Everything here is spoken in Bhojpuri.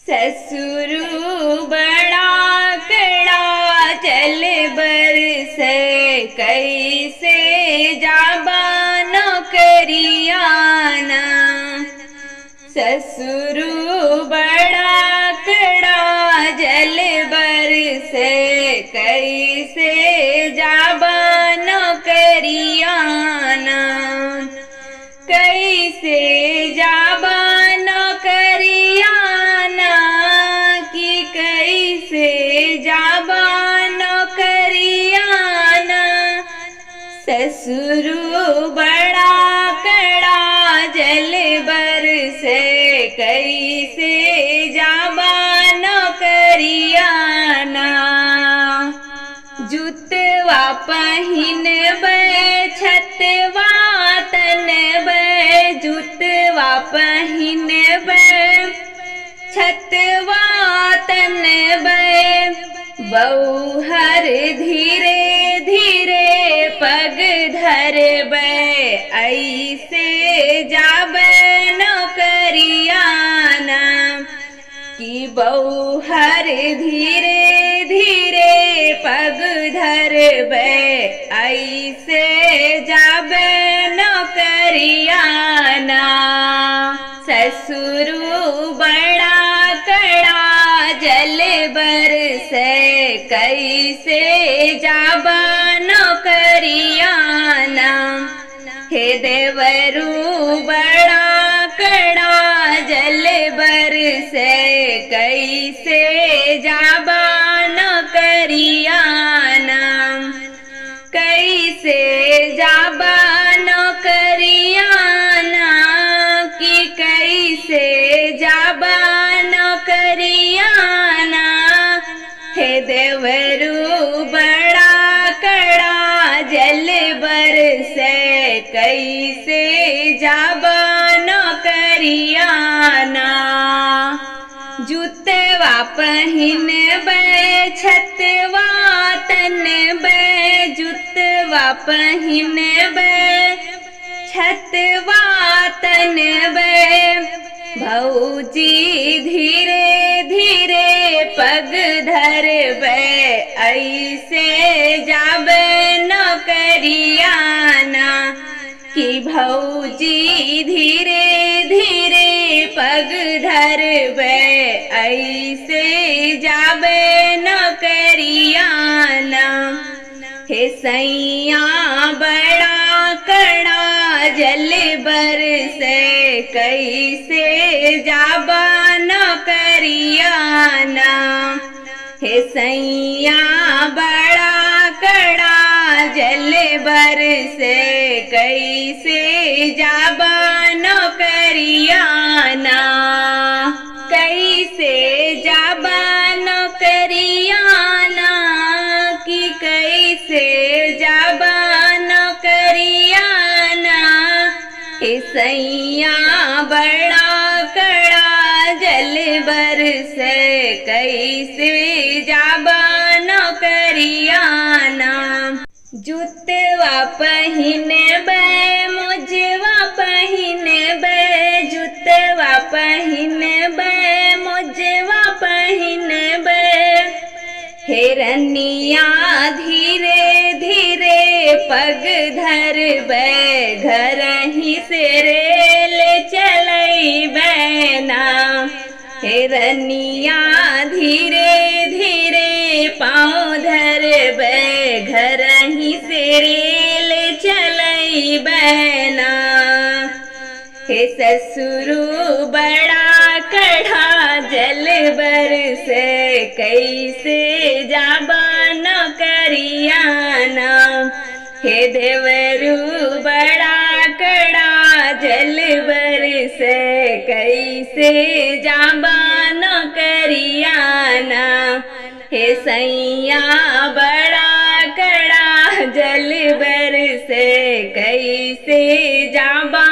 ससुरु बड़ा कड़ा जल बरसे कैसे जाबा नौकरियाना। ससुरु बड़ा कड़ा जल बरसे कैसे जाबा नौकरियाना। कैसे जाबा नौकरियाना कि कैसे जाबा नौकरियाना। ससुरु बड़ा कड़ा जल बरसे कैसे जाबा नौकरियाना। जुतवा पहिनबे छतवा तनबे जुतवा पहिनबे छतवा तनबे बौहर धीरे धीरे पग धरबे ऐसे जाबे नौकरियाना। कि बौहर धीरे धीरे पग धरबे ऐसे जाबे नौकरियाना। ससुरु बड़ा कड़ा जल बरसे कैसे जाबा नौकरियाना। हे देवरू बड़ा कड़ा जल बरसे कैसे जाबा नौकरियाना। कैसे जाबा नौकरियाना कि कैसे जाबा नौकरियाना। हे देवरू बड़ा कड़ा जल बरसे कैसे जाबा नौकरियाना। जुतवा पहिनबे छतवा तनबे जुतवा पहिनबे छतवा तनबे भौजी धीरे धीरे पग धरबे ऐसे जाबे नौकरियाना। कि भौजी धीरे धीरे पग धरबे ऐसे जाबे नौकरियाना। हे सैया बड़ा कड़ा जल बरसे कैसे जाबा नौकरियाना। हे सैया बड़ा कड़ा जल बरसे कैसे जाबा नौकरियाना। कैसे जाबा नौकरियाना कि कैसे जाबा नौकरियाना। हे सैया बड़ा कड़ा जल बरसे कैसे जाबा नौकरियाना। जुतवा पहिनबे मोजवा पहिनबे जुतवा पहिनबे मोजवा पहिनबे। हिरनिया धीरे धीरे पग धरबे घर ही से रेल चलैबे ना। हिरनिया धीरे धीरे पाँव धरबे घर ही से रेल चलैबे ना। हे ससुरु बड़ा कड़ा जल बरसे कैसे जाबा नौकरियाना। हे देवरू बड़ा कड़ा जल बरसे कैसे जाबा नौकरियाना। हे सैया बड़ा कड़ा जल बरसे कैसे जाबा